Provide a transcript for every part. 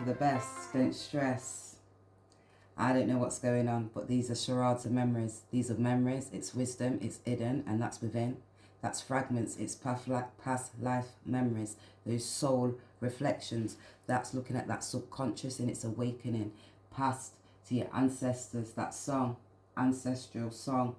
the best. Don't stress. I don't know what's going on, but these are charades of memories. These are memories. It's wisdom. It's hidden, and that's within. That's fragments. It's past life memories. Those soul reflections. That's looking at that subconscious and its awakening. Past to your ancestors. That song. Ancestral song.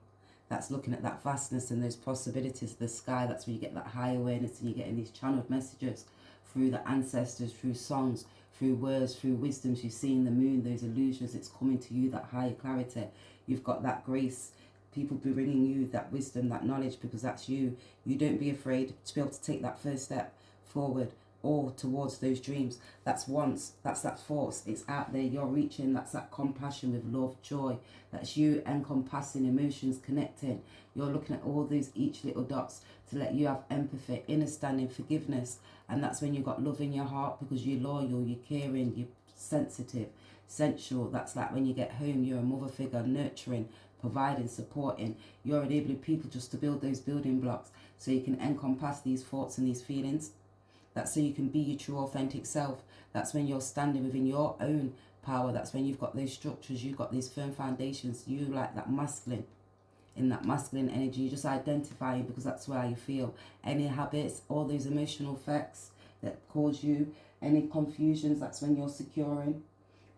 That's looking at that vastness and those possibilities of the sky. That's where you get that high awareness and you're getting these channeled messages through the ancestors, through songs, through words, through wisdoms. You've seen the moon, those illusions. It's coming to you, that higher clarity. You've got that grace. People be bringing you that wisdom, that knowledge, because that's you. You don't be afraid to be able to take that first step forward or towards those dreams. That's that force. It's out there. You're reaching. That's that compassion with love, joy. That's you encompassing emotions, connecting. You're looking at all these each little dots to let you have empathy, understanding, forgiveness. And that's when you've got love in your heart because you're loyal, you're caring, you're sensitive, sensual. That's like when you get home, you're a mother figure, nurturing, providing, supporting. You're enabling people just to build those building blocks so you can encompass these thoughts and these feelings. That's so you can be your true authentic self. That's when you're standing within your own power. That's when you've got those structures, you've got these firm foundations. You like that masculine. In that masculine energy, you're just identifying because that's where you feel. Any habits, all those emotional effects that cause you, any confusions, that's when you're securing.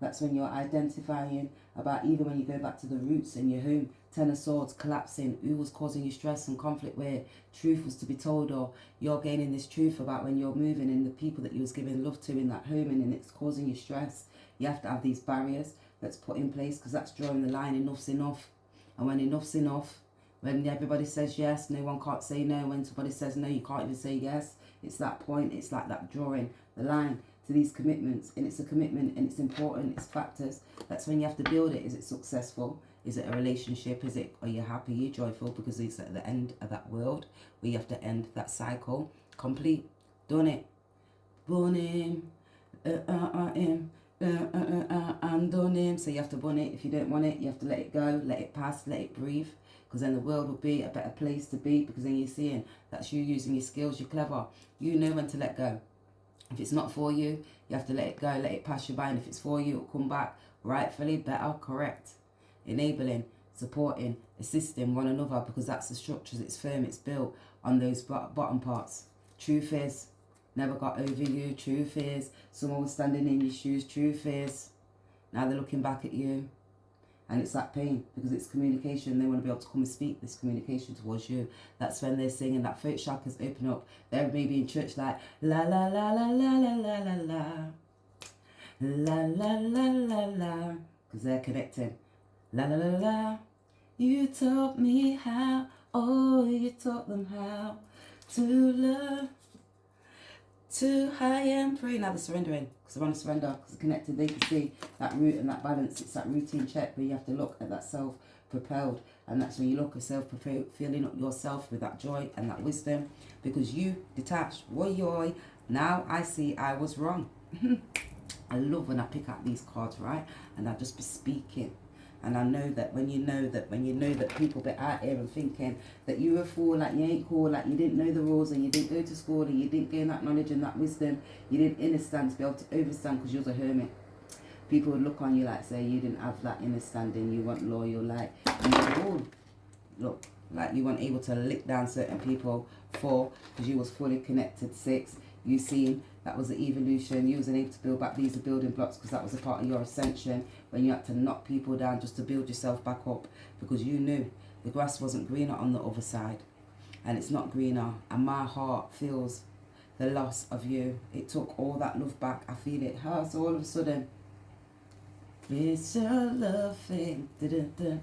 That's when you're identifying about even when you go back to the roots in your home. Ten of Swords collapsing. Who was causing you stress and conflict where truth was to be told, or you're gaining this truth about when you're moving and the people that you was giving love to in that home and it's causing you stress. You have to have these barriers that's put in place because that's drawing the line. Enough's enough. And when enough's enough, when everybody says yes, no one can't say no. When somebody says no, you can't even say yes. It's that point. It's like that drawing the line to these commitments. And it's a commitment and it's important. It's factors. That's when you have to build it. Is it successful? Is it a relationship? Are you happy? Are you joyful? Because it's at the end of that world where you have to end that cycle. Complete. Done it. Born him. And done him. So you have to bun it. If you don't want it, you have to let it go. Let it pass. Let it breathe. Because then the world will be a better place to be. Because then you're seeing that's you using your skills. You're clever. You know when to let go. If it's not for you, you have to let it go. Let it pass you by. And if it's for you, it'll come back rightfully, better, correct. Enabling, supporting, assisting one another. Because that's the structures. It's firm. It's built on those bottom parts. Truth is, never got over you. Truth is, someone was standing in your shoes. Truth is, now they're looking back at you. And it's that pain because it's communication. They want to be able to come and speak this communication towards you. That's when they're singing, that throat chakras open up. They're maybe in church like, la la la la la la la la la. La la la la la. Because they're connecting. La la la la. You taught me how. Oh, you taught them how to love. Too high and pray. Now they're surrendering because they want to surrender because they're connected. They can see that root and that balance. It's that routine check where you have to look at that self-propelled. And that's when you look at self-propelled, filling up yourself with that joy and that wisdom because you detached. Woy. Now I see I was wrong. I love when I pick out these cards, right? And I just be speaking. And I know that when you know that people be out here and thinking that you're a fool, like you ain't cool, like you didn't know the rules and you didn't go to school and you didn't gain that knowledge and that wisdom, you didn't understand to be able to overstand because you're a hermit. People would look on you like, say, you didn't have that understanding, you weren't loyal, like you were all, look, like you weren't able to lick down certain people. 4, because you was fully connected. 6, you seen that was the evolution. You wasn't able to build back these building blocks because that was a part of your ascension when you had to knock people down just to build yourself back up because you knew the grass wasn't greener on the other side. And it's not greener. And my heart feels the loss of you. It took all that love back. I feel it hurts all of a sudden. It's your love thing.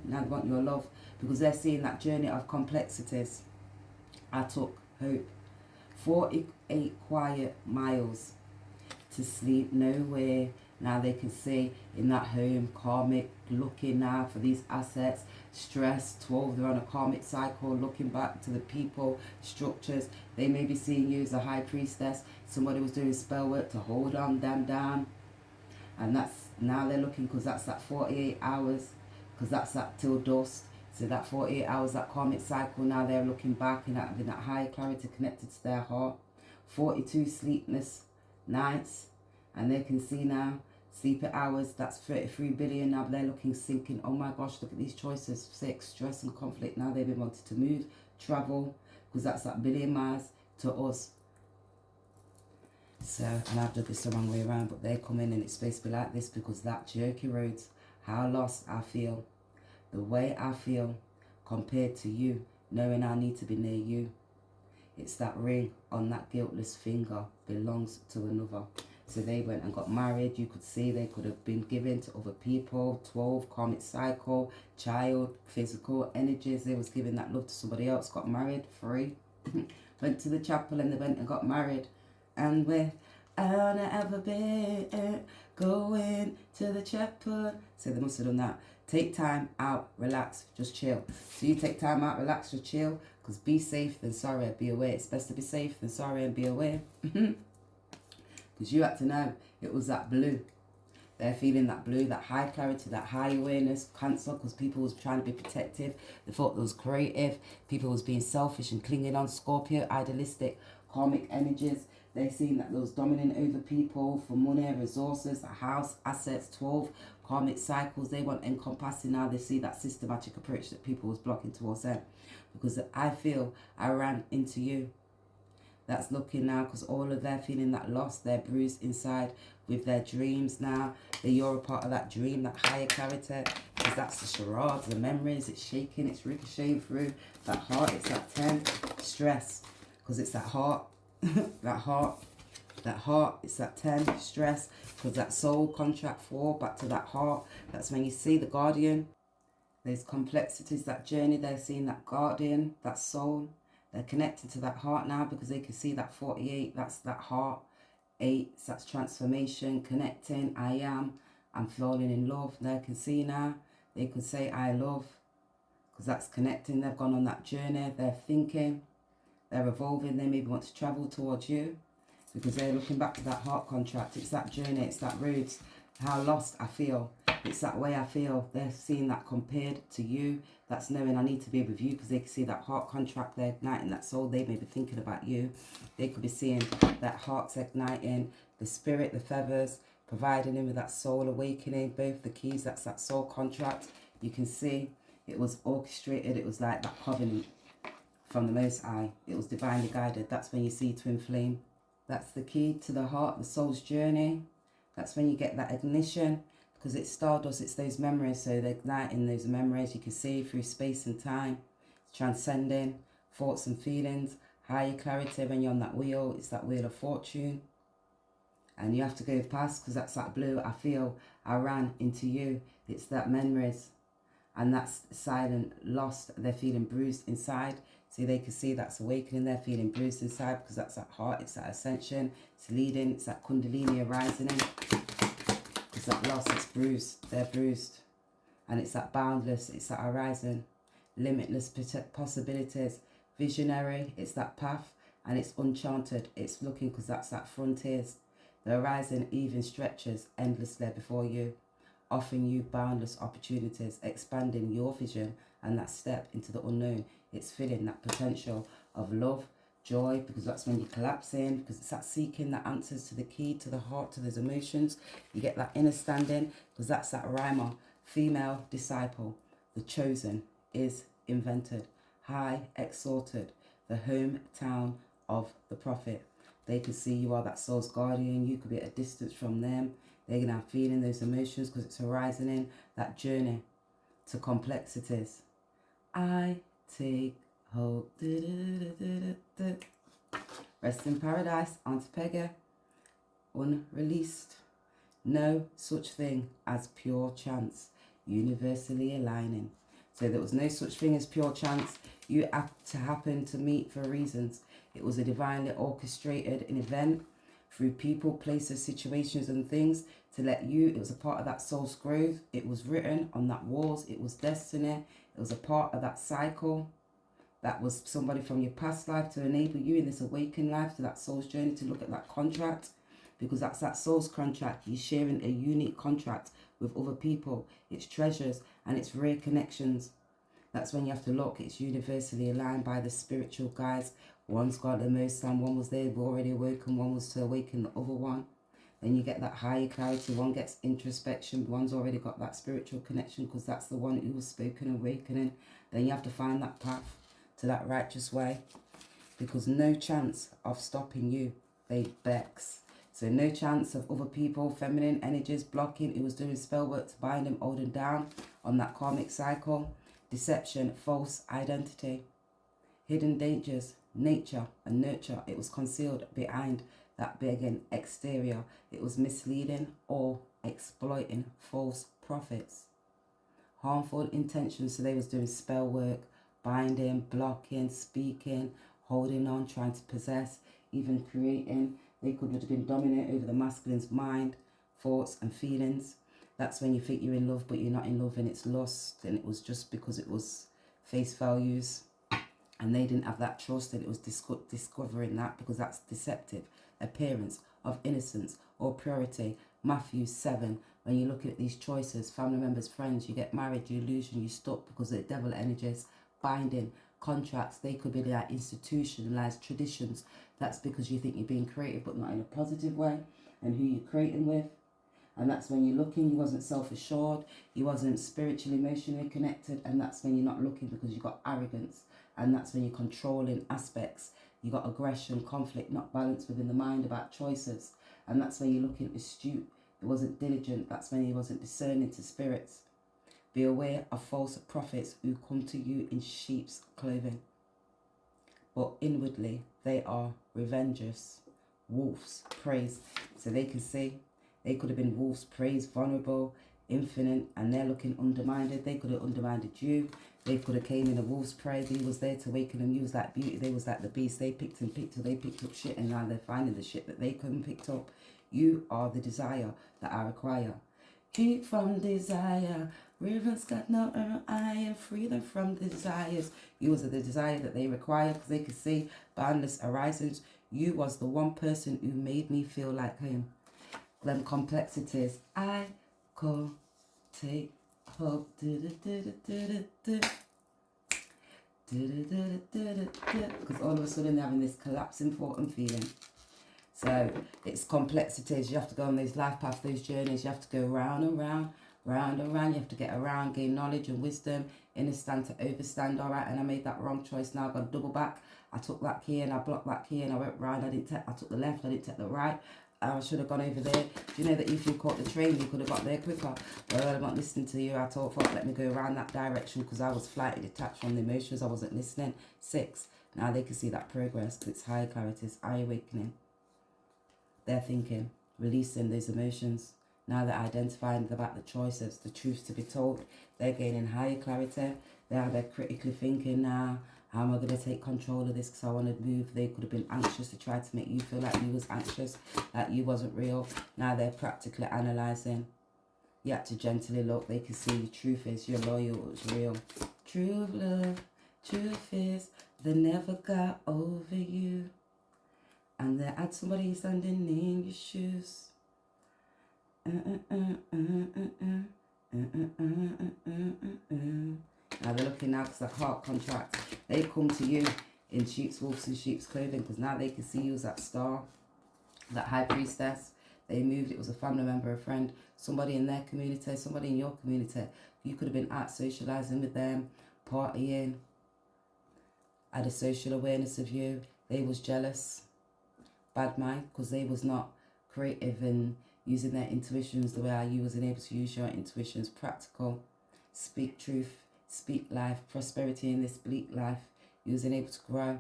Now they want your love because they're seeing that journey of complexities. I took hope. 48 quiet miles to sleep nowhere. Now they can see in that home, karmic, looking now for these assets, stress, 12, they're on a karmic cycle, looking back to the people, structures. They may be seeing you as a high priestess. Somebody was doing spell work to hold on them down. And that's, now they're looking because that's that 48 hours, because that's that till dusk. So that 48 hours, that karmic cycle, now they're looking back and having that higher clarity connected to their heart. 42 sleepless nights. And they can see now Sleeping hours, that's 33 billion. Now they're looking, sinking. Oh my gosh, look at these choices. Sex, stress and conflict. Now they've been wanting to move, travel, because that's that billion miles to us. So, and I've done this the wrong way around, but they come in and it's supposed to be like this because that jerky roads, how lost I feel, the way I feel compared to you, knowing I need to be near you. It's that ring on that guiltless finger belongs to another. So they went and got married. You could see they could have been given to other people. 12, karmic cycle, child, physical energies. They was giving that love to somebody else. Got married, 3. Went to the chapel and they went and got married. And with, I'll never be going to the chapel. So they must have done that. Take time out, relax, just chill. So you take time out, relax, just chill. Because be safe than sorry and be aware. It's best to be safe than sorry and be aware. Because you had to know it was that blue. They're feeling that blue, that high clarity, that high awareness, Cancer, because people was trying to be protective. They thought it was creative. People was being selfish and clinging on. Scorpio, idealistic, karmic energies. They're seeing that those dominant over people for money, resources, a house, assets, 12, karmic cycles. They want encompassing now. They see that systematic approach that people was blocking towards them. Because I feel I ran into you. That's looking now because all of them feeling that lost, they're bruised inside with their dreams now. That you're a part of that dream, that higher character. Because that's the charades, the memories, it's shaking, it's ricocheting through. That heart, it's that 10. Stress, because it's that heart, that heart, it's that 10. Stress, because that soul, contract 4, back to that heart. That's when you see the guardian. There's complexities, that journey, they're seeing that guardian, that soul. They're connected to that heart now because they can see that 48, that's that heart. 8, that's transformation, connecting, I am, I'm falling in love. They can see now, they could say I love, because that's connecting. They've gone on that journey, they're thinking, they're evolving, they maybe want to travel towards you because they're looking back to that heart contract. It's that journey, it's that roads, how lost I feel. It's that way I feel. They're seeing that compared to you. That's knowing I need to be with you because they can see that heart contract. They're igniting that soul. They may be thinking about you. They could be seeing that heart's igniting, the spirit, the feathers, providing him with that soul awakening. Both the keys, that's that soul contract. You can see it was orchestrated. It was like that covenant from the Most High. It was divinely guided. That's when you see twin flame. That's the key to the heart, the soul's journey. That's when you get that ignition. Because it's stardust, it's those memories, so they're igniting those memories. You can see through space and time, transcending thoughts and feelings, higher clarity when you're on that wheel. It's that wheel of fortune. And you have to go past, because that's that blue, I feel, I ran into you. It's that memories. And that's silent, lost, they're feeling bruised inside. So they can see that's awakening, they're feeling bruised inside, because that's that heart, it's that ascension, it's leading, it's that kundalini arising in. It's that loss, it's bruised, they're bruised. And it's that boundless, it's that horizon, limitless possibilities, visionary, it's that path, and it's uncharted, it's looking, because that's that frontiers. The horizon even stretches endlessly before you, offering you boundless opportunities, expanding your vision and that step into the unknown. It's filling that potential of love, joy, because that's when you collapse in, because it's that seeking that answers to the key, to the heart, to those emotions. You get that inner standing, because that's that rhymer, female disciple. The chosen is invented, high exalted, the hometown of the prophet. They could see you are that soul's guardian. You could be at a distance from them. They're going to have feeling those emotions, because it's horizon in that journey to complexities. I take hope. Rest in paradise, Aunt Peggy. Unreleased. No such thing as pure chance. Universally aligning. So there was no such thing as pure chance. You had to happen to meet for reasons. It was a divinely orchestrated event through people, places, situations and things to let you, it was a part of that soul's growth. It was written on that walls. It was destiny. It was a part of that cycle. That was somebody from your past life to enable you in this awakened life to that soul's journey to look at that contract. Because that's that soul's contract. You're sharing a unique contract with other people. It's treasures and it's rare connections. That's when you have to look. It's universally aligned by the spiritual guides. One's got the most and one was there already awoken. One was to awaken the other one. Then you get that higher clarity. One gets introspection. One's already got that spiritual connection because that's the one who was spoken awakening. Then you have to find that path to that righteous way, because no chance of stopping you. They vex. So no chance of other people, feminine energies blocking. It was doing spell work to bind them, hold them down on that karmic cycle. Deception, false identity, hidden dangers, nature and nurture. It was concealed behind that big exterior. It was misleading or exploiting false prophets. Harmful intentions. So they was doing spell work, binding, blocking, speaking, holding on, trying to possess, even creating. They could have been dominant over the masculine's mind, thoughts and feelings. That's when you think you're in love, but you're not in love, and it's lost. And it was just because it was face values, and they didn't have that trust, and it was discovering that, because that's deceptive. Appearance of innocence or purity. Matthew 7. When you look at these choices, family members, friends, you get married, you lose, and you stop because of the devil energies. Binding, contracts, they could be like institutionalized traditions. That's because you think you're being creative, but not in a positive way, and who you're creating with. And that's when you're looking, you wasn't self-assured, you wasn't spiritually, emotionally connected, and that's when you're not looking because you've got arrogance, and that's when you're controlling aspects. You got aggression, conflict, not balance within the mind about choices, and that's when you're looking astute. It wasn't diligent. That's when he wasn't discerning to spirits. Be aware of false prophets who come to you in sheep's clothing, but inwardly they are revengers, wolves, praise. So they can see, they could have been wolves, praise, vulnerable, infinite, and they're looking undermined. They could have undermined you. They could have came in a wolf's prey. He was there to awaken them. You was like beauty. They was like the beast. They picked and picked till they picked up shit, and now they're finding the shit that they couldn't pick up. You are the desire that I require. Keep from desire. Rivers got no I am free them from the desires. You was the desire that they require, because they could see boundless horizons. You was the one person who made me feel like him. Them complexities I could take hope. Because all of a sudden they're having this collapsing thought and feeling. So it's complexities. You have to go on those life paths, those journeys. You have to go round and round, round and round. You have to get around, gain knowledge and wisdom, understand to overstand. All right, and I made that wrong choice. Now I've got to double back. I took that key and I blocked that key and I went round. I took the left. I didn't take the right. I should have gone over there. Do you know that if you caught the train, you could have got there quicker? Well, I'm not listening to you. I thought, let me go around that direction, because I was flighty, detached from the emotions. I wasn't listening. 6. Now they can see that progress, because it's higher clarities, eye awakening. They're thinking, releasing those emotions. Now they're identifying about the choices, the truths to be told. They're gaining higher clarity. They're critically thinking now, how am I going to take control of this, because I want to move. They could have been anxious to try to make you feel like you was anxious, that you wasn't real. Now they're practically analysing. You have to gently look. They can see the truth is you're loyal, it's real. True love, truth is they never got over you. And they had somebody standing in your shoes. Now they're looking now, because that heart contract, they come to you in sheep's, wolves and sheep's clothing, because now they can see you as that star, that high priestess. They moved. It was a family member, a friend, somebody in their community, somebody in your community. You could have been out socialising with them, partying, had a social awareness of you. They was jealous, bad mind, because they was not creative and using their intuitions the way you wasn't able to use your intuitions. Practical, speak truth, speak life, prosperity in this bleak life. You wasn't able to grow.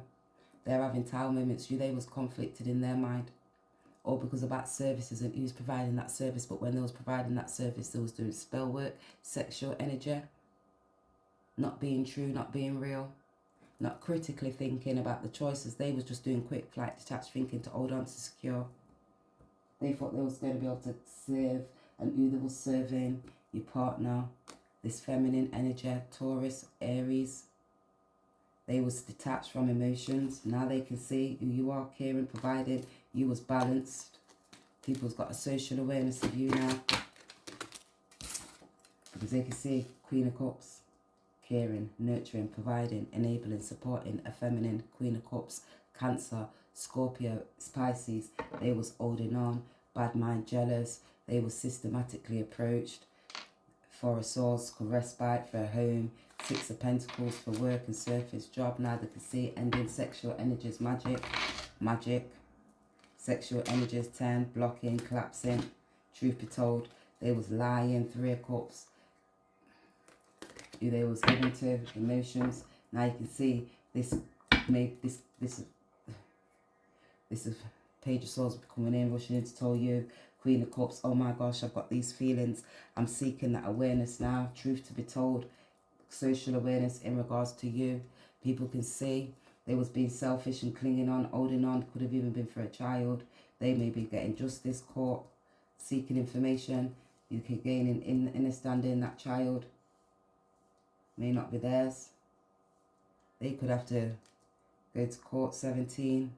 They're having tower moments. They was conflicted in their mind, all because about services and who's providing that service. But when they was providing that service, they was doing spell work, sexual energy, not being true, not being real, not critically thinking about the choices. They was just doing quick flight, detached thinking to hold on to secure. They thought they was going to be able to serve, and who they was serving, your partner, this feminine energy, Taurus, Aries. They was detached from emotions. Now they can see who you are, caring, providing. You was balanced. People's got a social awareness of you now, because they can see Queen of Cups, caring, nurturing, providing, enabling, supporting, a feminine Queen of Cups, Cancer, Scorpio, Pisces. They was holding on, bad mind, jealous. They were systematically approached. For a source, for respite, for a home. Six of Pentacles for work and surface job. Now they can see ending sexual energies, magic. Sexual energies, 10, blocking, collapsing. Truth be told, they was lying, 3 of Cups. Who they was given to, emotions. Now you can see this is Page of Swords coming in, rushing in to tell you. Queen of Cups, oh my gosh, I've got these feelings. I'm seeking that awareness now. Truth to be told, social awareness in regards to you. People can see they was being selfish and clinging on, holding on. Could have even been for a child. They may be getting justice, court, seeking information. You can gain in understanding that child may not be theirs. They could have to go to court, 17.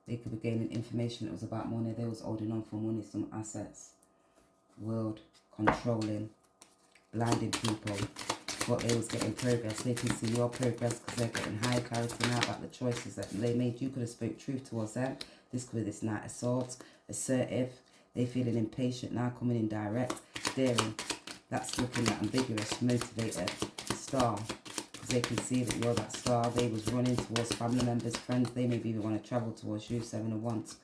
They could be gaining information that was about money. They was holding on for money, some assets. World, controlling, blinding people. But they was getting progress. They can see your progress because they're getting higher clarity now about the choices that they made. You could have spoke truth towards them. This could be this Knight of Swords. Assertive. They feeling impatient now, coming in direct. Daring. That's looking at ambiguous, motivated. Star. Because they can see that you're that star. They was running towards family members, friends. They maybe even want to travel towards you, 7 of Wands.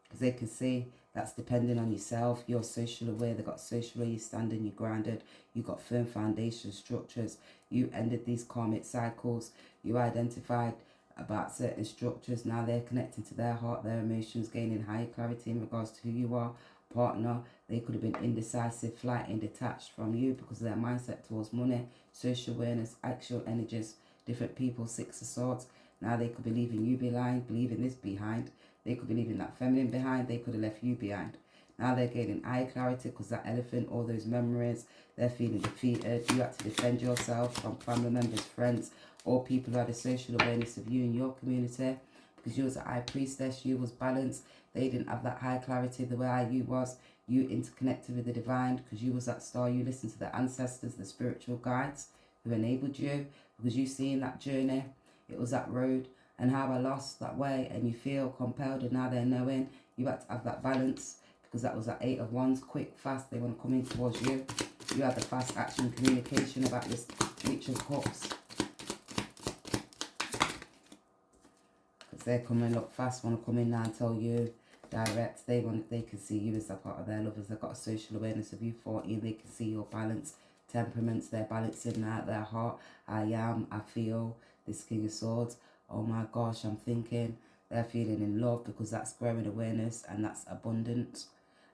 Because they can see that's depending on yourself. You're social aware. They got social aware. You're standing. You're grounded. You got firm foundation structures. You ended these karmic cycles. You identified about certain structures. Now they're connecting to their heart, their emotions, gaining higher clarity in regards to who you are. Partner, they could have been indecisive, flighting, detached from you because of their mindset towards money, social awareness, actual energies, different people, 6 of Swords. Now they could be leaving you behind, leaving this behind. They could be leaving that feminine behind. They could have left you behind. Now they're gaining eye clarity because that elephant, all those memories, they're feeling defeated. You had to defend yourself from family members, friends, or people who had a social awareness of you and your community. Because you was a high priestess, you was balanced. They didn't have that high clarity the way you was. You interconnected with the divine because you was that star. You listened to the ancestors, the spiritual guides who enabled you. Because you seen that journey. It was that road. And how I lost that way. And you feel compelled. And now they're knowing. You had to have that balance. Because that was that 8 of Wands. Quick, fast. They want to come in towards you. You had the fast action communication about this Witch of Cups. Because they're coming up fast. Want to come in now and tell you. Direct. They can see you as a part of their lovers. They've got a social awareness of you. 14. They can see your balance. Temperaments. They're balancing out their heart. I am. I feel. This King of Swords. Oh my gosh. I'm thinking. They're feeling in love because that's growing awareness and that's abundance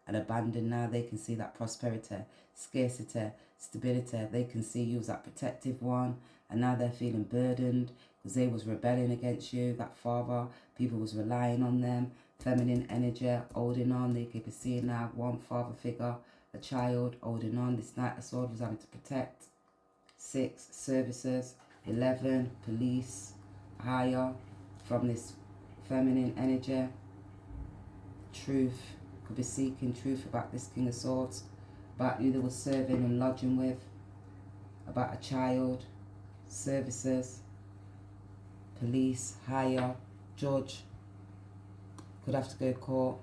and abandon. Now they can see that prosperity, scarcity, stability. They can see you as that protective one. And now they're feeling burdened because they was rebelling against you. That father. People was relying on them. Feminine energy, holding on. They could be seeing now one father figure, a child holding on. This Knight of Swords was having to protect. 6, services. 11, police, higher from this feminine energy. Truth, could be seeking truth about this King of Swords, about who they were serving and lodging with, about a child, services, police, higher, judge. Could have to go to court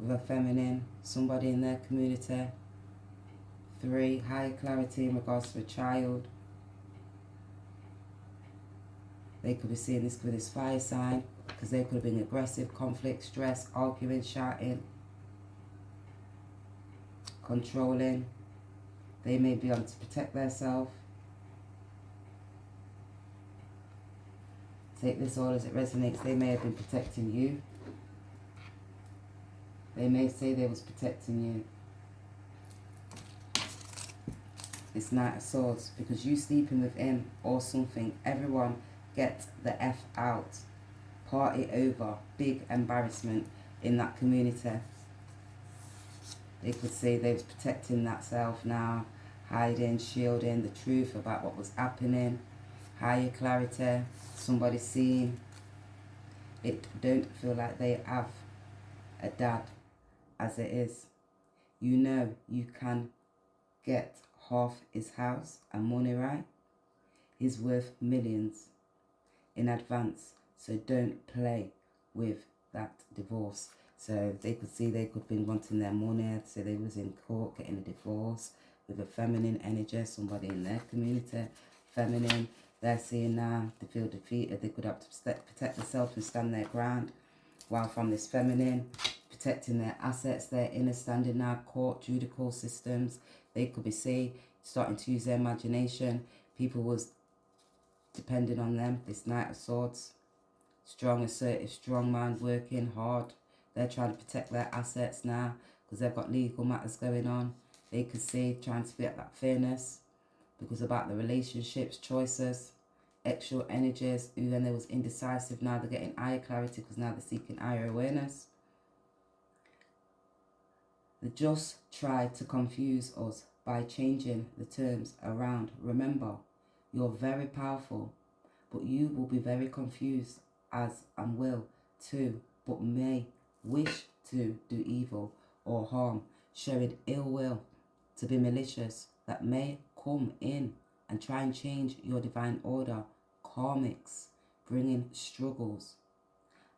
with a feminine, somebody in their community. 3, higher clarity in regards to a child. They could be seeing this with this fire sign because they could have been aggressive, conflict, stress, arguing, shouting, controlling. They may be on to protect themselves. Take this all as it resonates. They may have been protecting you. They may say they was protecting you. This Knight of Swords, because you sleeping with him or something. Everyone get the F out. Party over. Big embarrassment in that community. They could say they was protecting that self now. Hiding, shielding the truth about what was happening. Higher clarity. Somebody seeing it. Don't feel like they have a dad as it is. You know you can get half his house and money, right? He's worth millions in advance. So don't play with that divorce. So they could see they could have been wanting their money, so they was in court getting a divorce with a feminine energy, somebody in their community, feminine. They're seeing now they feel defeated. They could have to protect themselves and stand their ground. While from this feminine, protecting their assets, their inner standing now, court, judicial systems, they could be starting to use their imagination. People was depending on them. This Knight of Swords, strong, assertive, strong man, working hard. They're trying to protect their assets now because they've got legal matters going on. They could see trying to get that fairness because about the relationships, choices, extra energies. Even they was indecisive, now they're getting higher clarity because now they're seeking higher awareness. They just try to confuse us by changing the terms around. Remember, you're very powerful, but you will be very confused as and will too, but may wish to do evil or harm, showing ill will, to be malicious, that may come in and try and change your divine order, karmics, bringing struggles.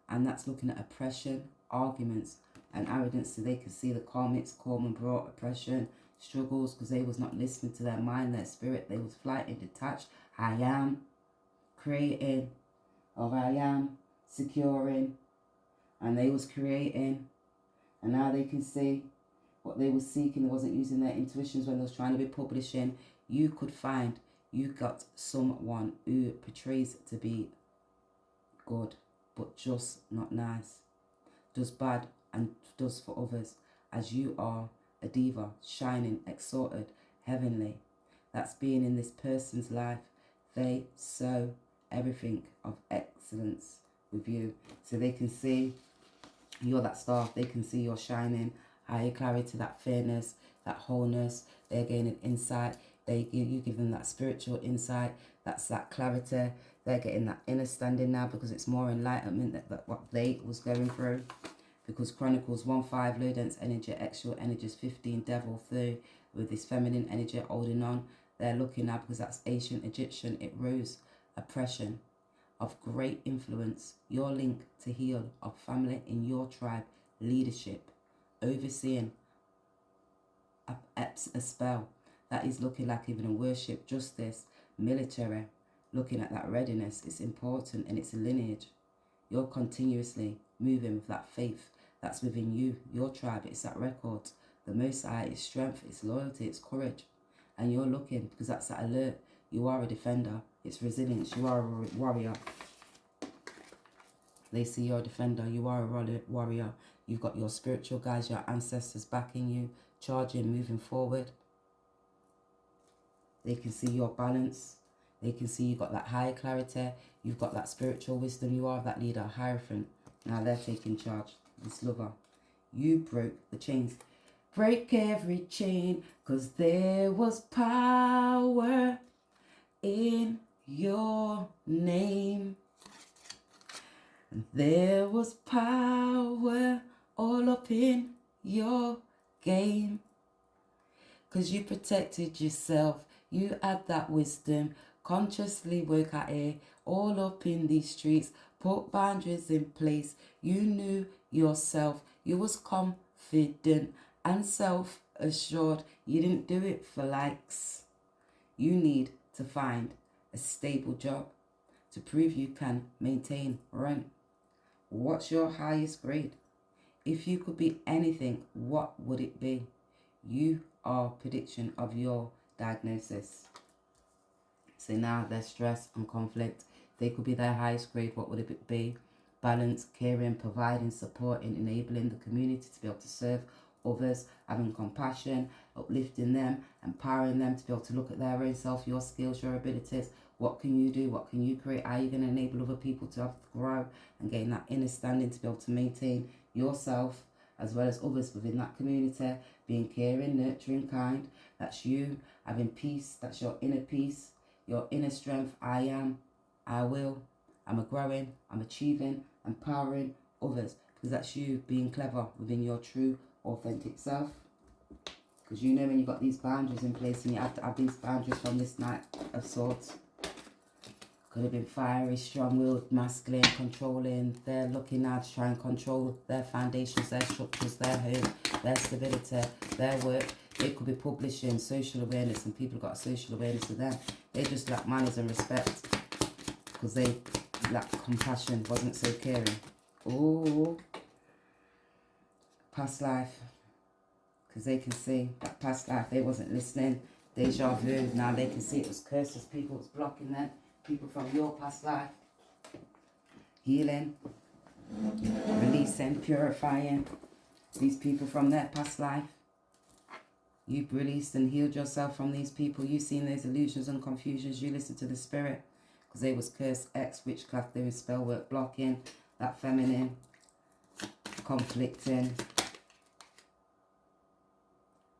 And that's looking at oppression, arguments, and arrogance, so they can see the karmics come and brought oppression, struggles, because they was not listening to their mind, their spirit. They was flighting, detached. I am creating, or I am securing, and they was creating, and now they can see what they were seeking. They wasn't using their intuitions when they was trying to be publishing. You could find you got someone who portrays to be good, but just not nice, does bad and does for others, as you are a diva, shining, exalted, heavenly. That's being in this person's life. They sow everything of excellence with you, so they can see you're that star. They can see you're shining, higher clarity, that fairness, that wholeness. They're gaining insight. You give them that spiritual insight. That's that clarity. They're getting that inner standing now because it's more enlightenment that what they was going through. Because Chronicles 1:5, low dense energy, actual energies 15, devil 3, with this feminine energy holding on. They're looking now because that's ancient Egyptian. It rose, oppression of great influence. Your link to heal of family in your tribe, leadership, overseeing a spell. That is looking like even a worship, justice, military, looking at that readiness. It's important and it's a lineage. You're continuously moving with that faith that's within you, your tribe. It's that record. The Most High is strength, it's loyalty, it's courage. And you're looking because that's that alert. You are a defender. It's resilience. You are a warrior. They see you're a defender. You are a warrior. You've got your spiritual guides, your ancestors backing you, charging, moving forward. They can see your balance. They can see you've got that higher clarity. You've got that spiritual wisdom. You are that leader, Hierophant. Now they're taking charge. This lover. You broke the chains. Break every chain, 'cause there was power in your name. And there was power all up in your game. 'Cause you protected yourself. You had that wisdom. Consciously work at it all up in these streets. Put boundaries in place. You knew yourself. You was confident and self-assured. You didn't do it for likes. You need to find a stable job to prove you can maintain rent. What's your highest grade? If you could be anything, what would it be? You are prediction of your diagnosis. So now their stress and conflict. They could be their highest grade. What would it be? Balance, caring, providing, supporting, enabling the community to be able to serve others, having compassion, uplifting them, empowering them to be able to look at their own self, your skills, your abilities. What can you do? What can you create? How are you going to enable other people to have to grow and gain that inner standing to be able to maintain yourself as well as others within that community? Being caring, nurturing, kind. That's you. Having peace. That's your inner peace, your inner strength. I am, I will, I'm a growing, I'm achieving, empowering others. Because that's you being clever within your true, authentic self. Because you know when you've got these boundaries in place, and you have to have these boundaries from this Knight of Swords. Could have been fiery, strong-willed, masculine, controlling. They're looking now to try and control their foundations, their structures, their home, their stability, their work. They could be publishing social awareness, and people got social awareness of them. They just lack manners and respect because they lack compassion, wasn't so caring. Oh, past life, because they can see that past life they wasn't listening. Deja vu. Now they can see it was curses. People was blocking them. People from your past life. Healing, releasing, purifying these people from their past life. You've released and healed yourself from these people. You've seen those illusions and confusions. You listen to the spirit because they was cursed, ex, witchcraft, doing spell work, blocking that feminine, conflicting.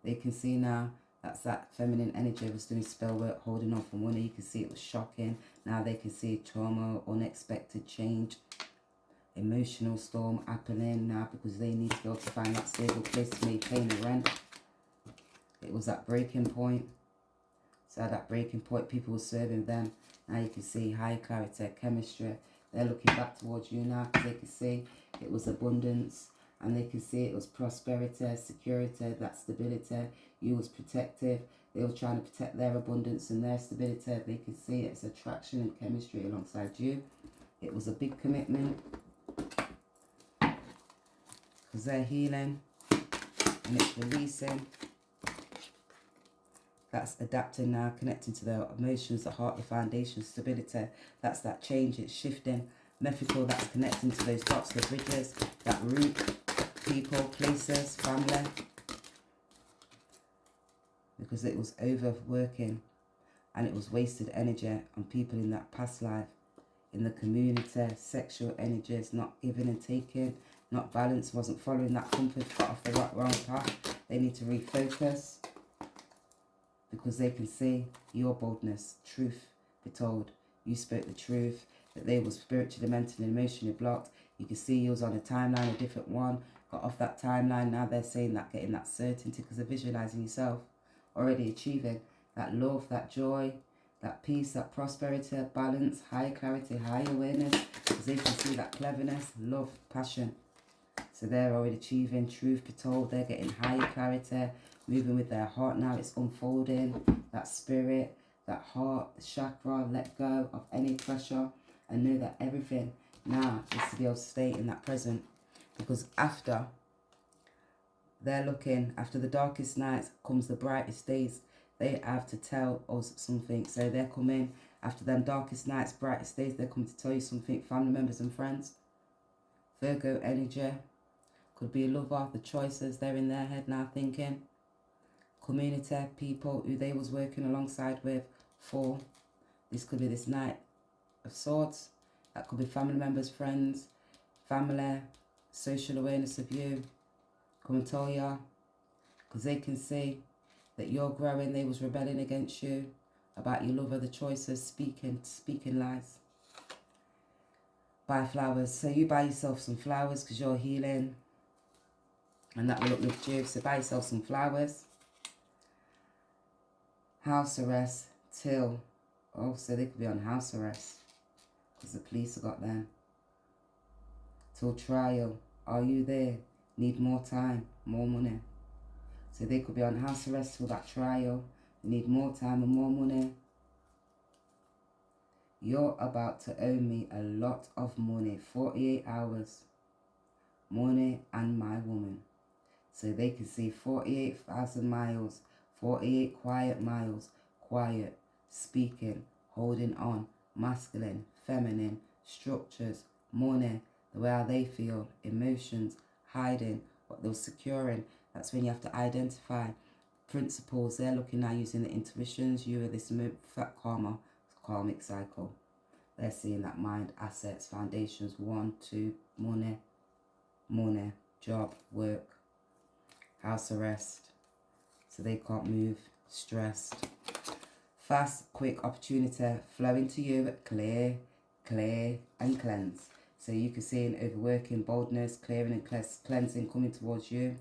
They can see now that's that feminine energy was doing spell work, holding on from money. You can see it was shocking. Now they can see trauma, unexpected change, emotional storm happening now because they need to go to find that stable place to make paying the rent. It was that breaking point. So at that breaking point, people were serving them. Now you can see high clarity, chemistry. They're looking back towards you now because they can see it was abundance. And they can see it was prosperity, security, that stability. You was protective. They were trying to protect their abundance and their stability. They can see it's attraction and chemistry alongside you. It was a big commitment. Because they're healing. And it's releasing. That's adapting now, connecting to their emotions, the heart, the foundation, stability. That's that change, it's shifting. Methical, that's connecting to those dots, the bridges, that root, people, places, family. Because it was overworking and it was wasted energy on people in that past life, in the community, sexual energies, not giving and taking, not balance, wasn't following that compass, got off the wrong path. They need to refocus. Because they can see your boldness, truth be told. You spoke the truth, that they were spiritually, mentally, emotionally blocked. You can see you was on a timeline, a different one. Got off that timeline, now they're saying that, getting that certainty because they're visualizing yourself already achieving that love, that joy, that peace, that prosperity, balance, high clarity, high awareness. Because they can see that cleverness, love, passion. So they're already achieving, truth be told, they're getting higher clarity, moving with their heart now, it's unfolding, that spirit, that heart, the chakra, let go of any pressure and know that everything now is to be able to stay in that present. Because after, they're looking, after the darkest nights comes the brightest days. They have to tell us something. So they're coming, after them darkest nights, brightest days, they're coming to tell you something, family members and friends. Virgo energy. Could be a lover, the choices, they're in their head now thinking. Community, people who they was working alongside with. 4. This could be this Knight of Swords. That could be family members, friends, family, social awareness of you. Come and tell you. Because they can see that you're growing, they was rebelling against you. About your lover, the choices, speaking lies. Buy flowers. So you buy yourself some flowers because you're healing. And that will uplift you. So buy yourself some flowers. House arrest till. Oh, so they could be on house arrest. Because the police have got them. Till trial. Are you there? Need more time, more money. So they could be on house arrest till that trial. They need more time and more money. You're about to owe me a lot of money. 48 hours. Money and my woman. So they can see 48,000 miles, 48 quiet miles, quiet, speaking, holding on, masculine, feminine, structures, money, the way how they feel, emotions, hiding, what they're securing. That's when you have to identify principles. They're looking now using the intuitions. You are this fat karmic cycle. They're seeing that mind, assets, foundations, 1, 2, money, job, work. House arrest, so they can't move, stressed. Fast, quick opportunity flowing to you, clear, and cleanse. So you can see an overworking, boldness, clearing and cleansing coming towards you.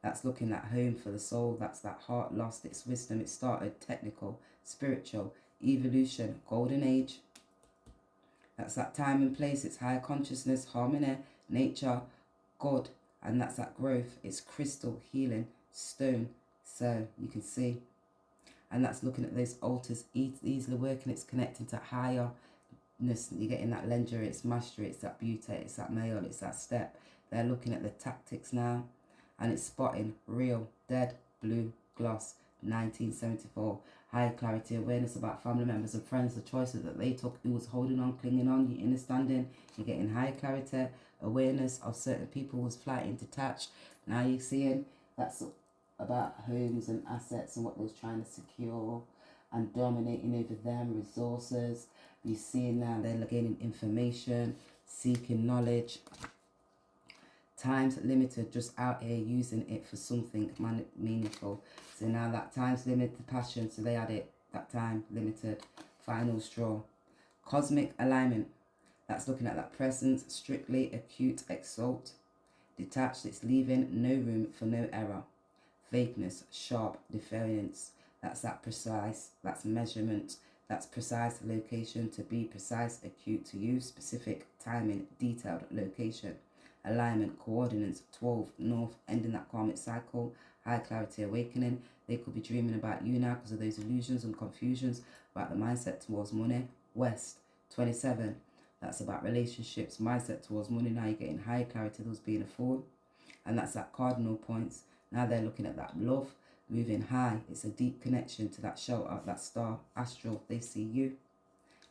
That's looking at home for the soul. That's that heart lost its wisdom. It started technical, spiritual, evolution, golden age. That's that time and place. It's higher consciousness, harmony, nature, God. And that's that growth. It's crystal, healing, stone. So you can see. And that's looking at those altars easily working. It's connecting to higher. You're getting that ledger, it's mastery, it's that beauty, it's that male, it's that step. They're looking at the tactics now, and it's spotting real, dead, blue, gloss, 1974. High clarity, awareness about family members and friends, the choices that they took, who was holding on, clinging on, you're understanding, you're getting high clarity, awareness of certain people was flighting detached. Now you're seeing that's about homes and assets and what they was trying to secure and dominating over them, resources. You see now they're gaining information, seeking knowledge. Time's limited, just out here using it for something meaningful. So now that time's limited, passion, so they had it, that time limited. Final straw. Cosmic alignment. That's looking at that presence, strictly acute, exalt. Detached, it's leaving no room for no error. Vagueness, sharp, defiance. That's that precise, that's measurement. That's precise location, to be precise, acute, to use, specific, timing, detailed, location, alignment, coordinates, 12, north, ending that karmic cycle, high clarity, awakening. They could be dreaming about you now because of those illusions and confusions about the mindset towards money. West, 27, that's about relationships, mindset towards money. Now you're getting high clarity, those being a fool. And that's that cardinal points. Now they're looking at that love, moving high. It's a deep connection to that shelter, that star, astral. They see you.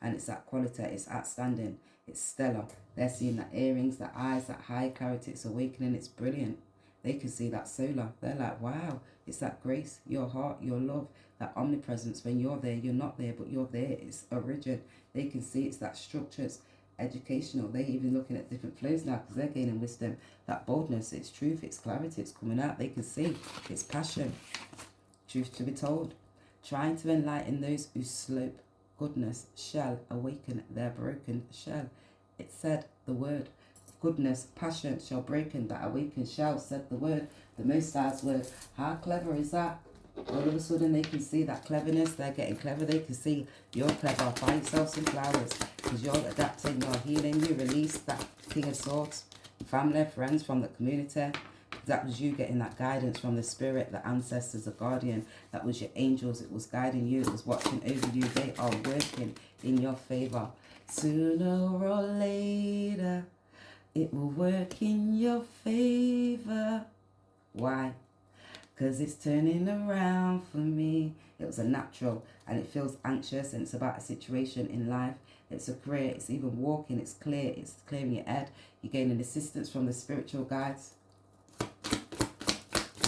And it's that quality. It's outstanding. It's stellar. They're seeing that earrings, that eyes, that high clarity. It's awakening. It's brilliant. They can see that solar. They're like, wow. It's that grace, your heart, your love, that omnipresence. When you're there, you're not there, but you're there. It's origin. They can see it's that structures, educational. They're even looking at different flows now because they're gaining wisdom. That boldness, it's truth, it's clarity, it's coming out. They can see it's passion. Truth to be told. Trying to enlighten those who slope. Goodness shall awaken their broken shell. It said the word. Goodness, passion shall breaken, that awaken shall, said the word. The Most High's word. How clever is that? All of a sudden they can see that cleverness. They're getting clever. They can see you're clever. Buy yourself some flowers because you're adapting, you're healing. You release that King of Swords. Family, friends from the community. That was you getting that guidance from the spirit, the ancestors, the guardian. That was your angels. It was guiding you. It was watching over you. They are working in your favor. Sooner or later, it will work in your favor. Why? Because it's turning around for me. It was a natural and it feels anxious and it's about a situation in life. It's a career. It's even walking. It's clear. It's clearing your head. You're gaining assistance from the spiritual guides.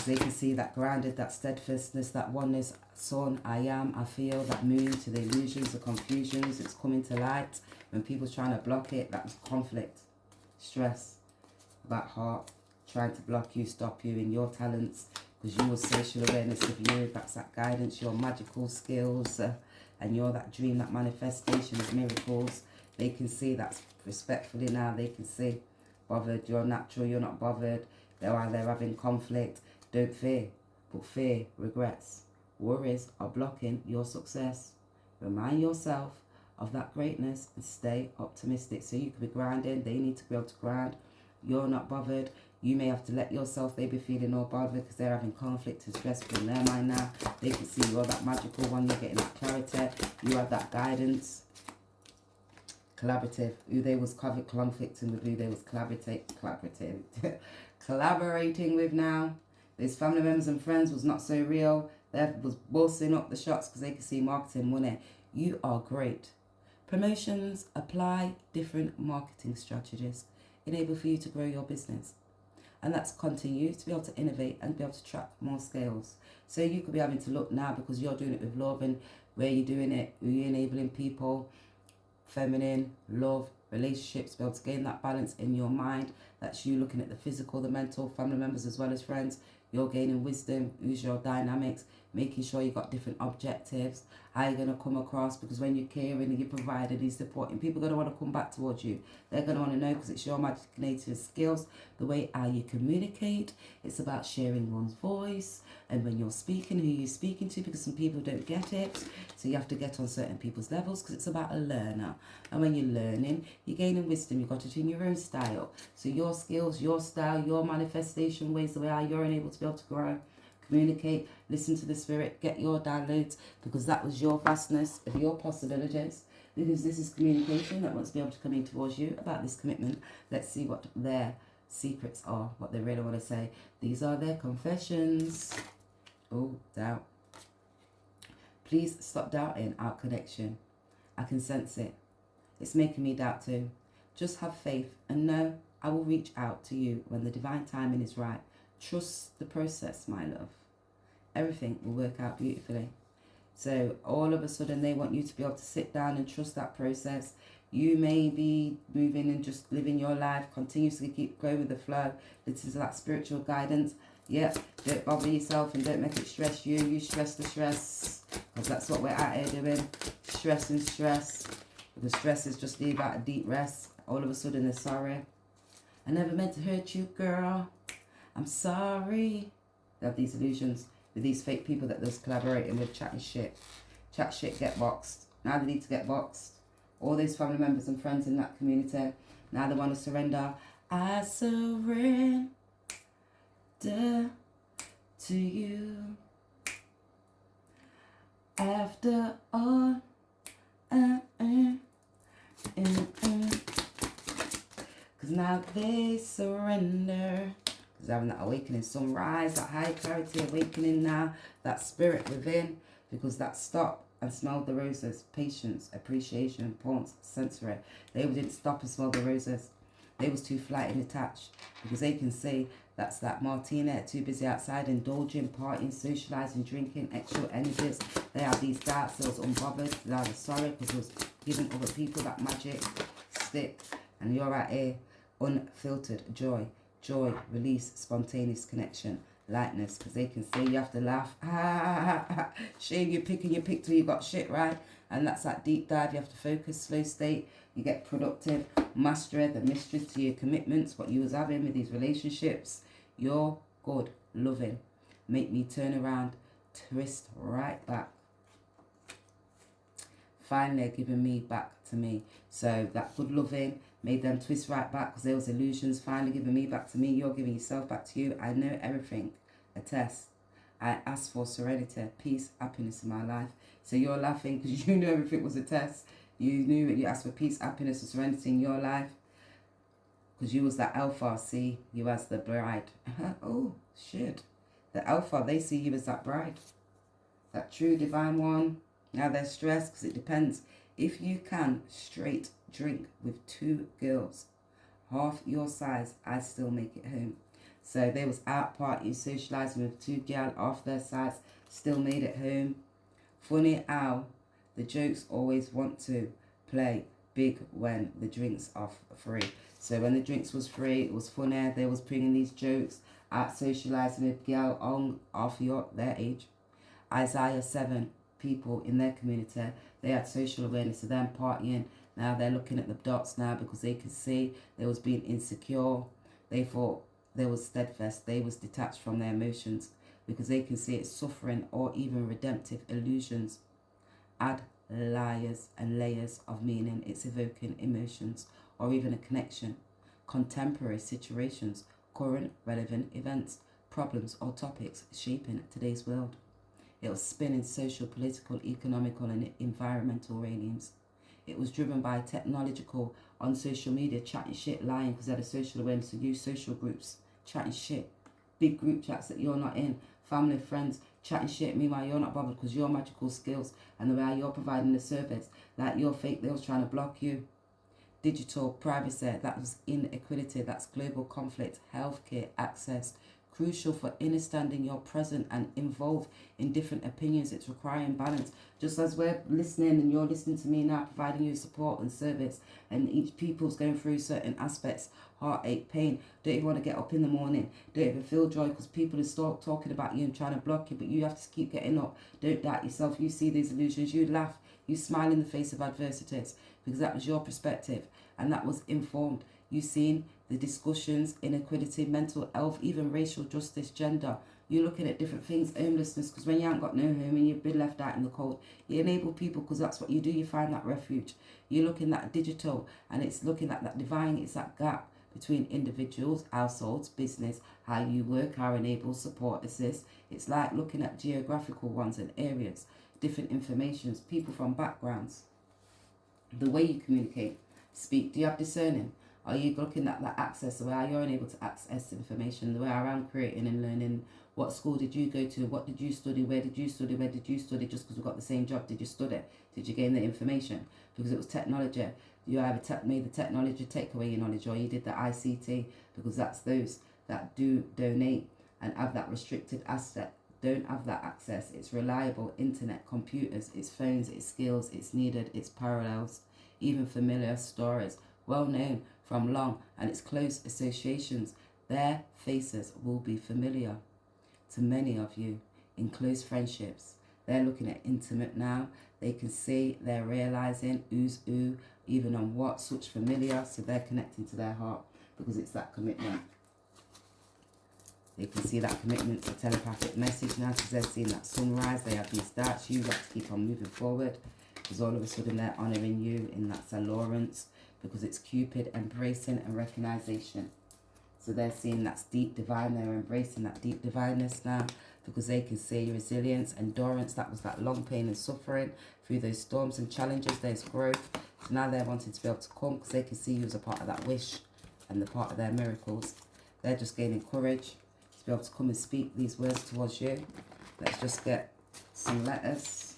They can see that grounded, that steadfastness, that oneness. Sun, I am, I feel, that moon to the illusions, the confusions. It's coming to light. When people's trying to block it, that was conflict, stress, about heart, trying to block you, stop you in your talents, because your social awareness of you, that's that guidance, your magical skills, and you're that dream, that manifestation of miracles. They can see that's respectfully now. They can see bothered, you're natural, you're not bothered. They're having conflict. Don't fear, but fear, regrets, worries are blocking your success. Remind yourself of that greatness and stay optimistic. So you could be grounding. They need to be able to ground. You're not bothered. You may have to let yourself. They be feeling all bothered because they're having conflict and stress in their mind now. They can see you're that magical one. You're getting that clarity. You have that guidance. Collaborative. Who they was conflicting with, who they was collaborating with now. These family members and friends was not so real. They was bossing up the shots because they could see marketing money. You are great. Promotions, apply different marketing strategies. Enable for you to grow your business. And that's continue to be able to innovate and be able to track more scales. So you could be having to look now because you're doing it with love and where you're doing it, who you're enabling people, feminine, love, relationships, be able to gain that balance in your mind. That's you looking at the physical, the mental, family members as well as friends. You're gaining wisdom. Use your dynamics. Making sure you got different objectives. How you're going to come across, because when you're caring and you're providing and supporting, people are going to want to come back towards you. They're going to want to know, because it's your magic native skills, the way how you communicate. It's about sharing one's voice, and when you're speaking, who you're speaking to, because some people don't get it. So you have to get on certain people's levels, because it's about a learner. And when you're learning, you're gaining wisdom. You've got it in your own style. So your skills, your style, your manifestation ways, the way how you're able to be able to grow. Communicate, listen to the spirit, get your downloads, because that was your vastness of your possibilities. Because this is communication that wants to be able to come in towards you about this commitment. Let's see what their secrets are, what they really want to say. These are their confessions. Oh, doubt. Please stop doubting our connection. I can sense it. It's making me doubt too. Just have faith and know I will reach out to you when the divine timing is right. Trust the process, my love. Everything will work out beautifully. So all of a sudden they want you to be able to sit down and trust that process. You may be moving and just living your life, continuously keep going with the flow. This is that spiritual guidance. Yep, don't bother yourself and don't make it stress you. You stress the stress, because that's what we're out here doing. Stress and stress. Because stress is just about a deep rest. All of a sudden they're sorry. I never meant to hurt you, girl. I'm sorry. They have these illusions with these fake people that they're collaborating with, chatting shit. Chat shit, get boxed. Now they need to get boxed. All those family members and friends in that community, now they want to surrender. I surrender to you. After all, because now they surrender. Because having that awakening, sunrise, that high clarity awakening now, that spirit within, because that stop and smelled the roses, patience, appreciation, pawns, sensory. They didn't stop and smell the roses. They was too flight and attached, because they can see that's that martini, too busy outside, indulging, partying, socializing, drinking, extra energies. They have these doubts, they was unbothered, they are sorry, because it was giving other people that magic stick. And you're out here, unfiltered joy. Joy, release, spontaneous connection, lightness, because they can say you have to laugh. Shame you're picking your pick till you got shit, right? And that's that deep dive. You have to focus, slow state. You get productive, master the mysteries to your commitments, what you was having with these relationships. You're good, loving. Make me turn around, twist right back. Finally, they're giving me back to me. So that good loving made them twist right back, because there was illusions. Finally giving me back to me. You're giving yourself back to you. I know everything. A test. I asked for serenity, peace, happiness in my life. So you're laughing because you knew everything was a test. You knew that you asked for peace, happiness, and serenity in your life. Because you was the alpha. See you as the bride. Oh, shit. The alpha, they see you as that bride. That true divine one. Now they're stressed because it depends. If you can straight drink with 2 girls, half your size, I still make it home. So they was out partying, socialising with 2 girls, half their size, still made it home. Funny how the jokes always want to play big when the drinks are free. So when the drinks was free, it was funny. They was bringing these jokes out, socialising with girls on half their age. Isaiah 7. People in their community, they had social awareness of them partying. Now they're looking at the dots now, because they could see they was being insecure. They thought they was steadfast. They was detached from their emotions, because they can see it's suffering or even redemptive illusions. Add layers and layers of meaning. It's evoking emotions or even a connection. Contemporary situations, current relevant events, problems or topics shaping today's world. It was spinning social, political, economical and environmental regimes. It was driven by technological, on social media, chatting shit, lying, because they had a social awareness to use social groups, chatting shit. Big group chats that you're not in, family, friends, chatting shit. Meanwhile, you're not bothered because your magical skills and the way you're providing the service, like you're fake, they was trying to block you. Digital privacy, that was inequality, that's global conflict, healthcare, access, crucial for understanding your present and involved in different opinions. It's requiring balance. Just as we're listening and you're listening to me now, providing you support and service, and each people's going through certain aspects, heartache, pain, don't even want to get up in the morning, don't even feel joy because people are start talking about you and trying to block you, but you have to keep getting up. Don't doubt yourself. You see these illusions, you laugh, you smile in the face of adversities because that was your perspective and that was informed. You seen the discussions, inequality, mental health, even racial justice, gender. You're looking at different things, homelessness, because when you haven't got no home and you've been left out in the cold, you enable people because that's what you do. You find that refuge. You're looking at digital, and it's looking at that divine. It's that gap between individuals, households, business, how you work, how enable, support, assist. It's like looking at geographical ones and areas, different informations, people from backgrounds, the way you communicate, speak. Do you have discerning? Are you looking at that access, the way you're able to access information, the way I'm creating and learning? What school did you go to? What did you study? Where did you study? Where did you study? Just because we got the same job, did you study? Did you gain the information? Because it was technology. You either made the technology take away your knowledge, or you did the ICT, because that's those that do donate and have that restricted asset, don't have that access. It's reliable internet, computers, it's phones, it's skills, it's needed, it's parallels, even familiar stories, well known from long, and its close associations. Their faces will be familiar to many of you in close friendships. They're looking at intimate now. They can see, they're realizing who's who, even on what, such familiar, so they're connecting to their heart because it's that commitment. They can see that commitment to telepathic message now because they're seeing that sunrise. They have these doubts. You've got to keep on moving forward because all of a sudden they're honouring you in that St. Lawrence, because it's Cupid embracing and recognition. So they're seeing that's deep divine. They're embracing that deep divineness now because they can see resilience, endurance. That was that long pain and suffering through those storms and challenges. There's growth. So now they're wanting to be able to come because they can see you as a part of that wish and the part of their miracles. They're just gaining courage to be able to come and speak these words towards you. Let's just get some letters.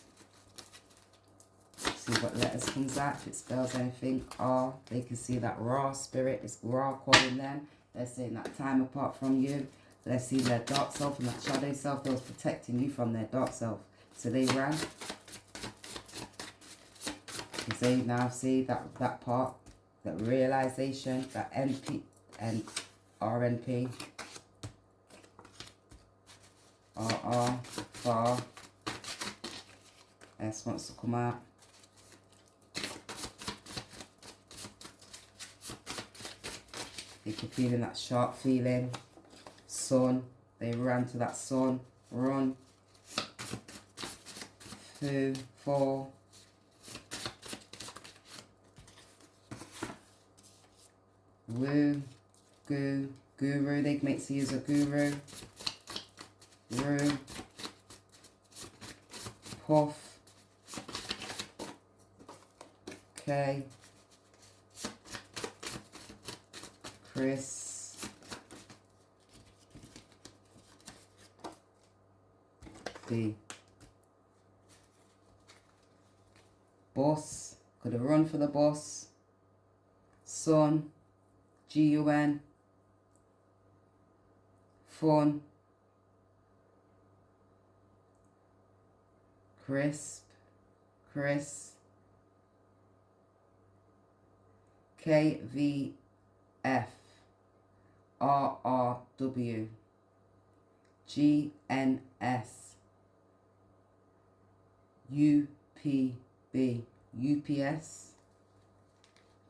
See what letters comes out. If it spells anything, R. They can see that raw spirit is raw calling them. They're saying that time apart from you. They're seeing their dark self and that shadow self that was protecting you from their dark self. So they ran. Because they now see that part, that realization, that NP and RNP. RR, far. S wants to come out. They can feel in that sharp feeling. Sun. They ran to that sun. Run. Foo. Fall. Woo. Goo. Guru. They make see you as a guru. Roo. Puff. K. Chris, D. Boss, could have run for the boss. Sun, Gun. Fun. Crisp, Chris. KVF. RRW, GNS, UPB, UPS,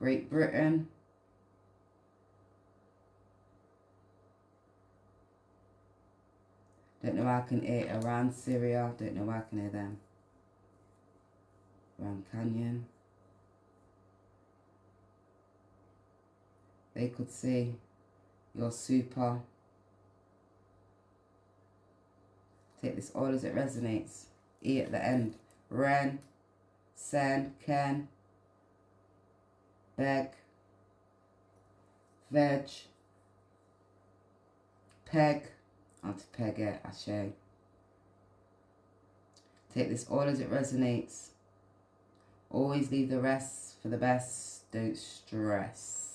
Great Britain, don't know why I can hear Iran, Syria, don't know why I can hear them, Grand Canyon. They could see your super. Take this all as it resonates. E at the end. Ren, Sen, Ken, Beg, Veg, Peg, onto Peg it, Ashe. Take this all as it resonates. Always leave the rest for the best. Don't stress.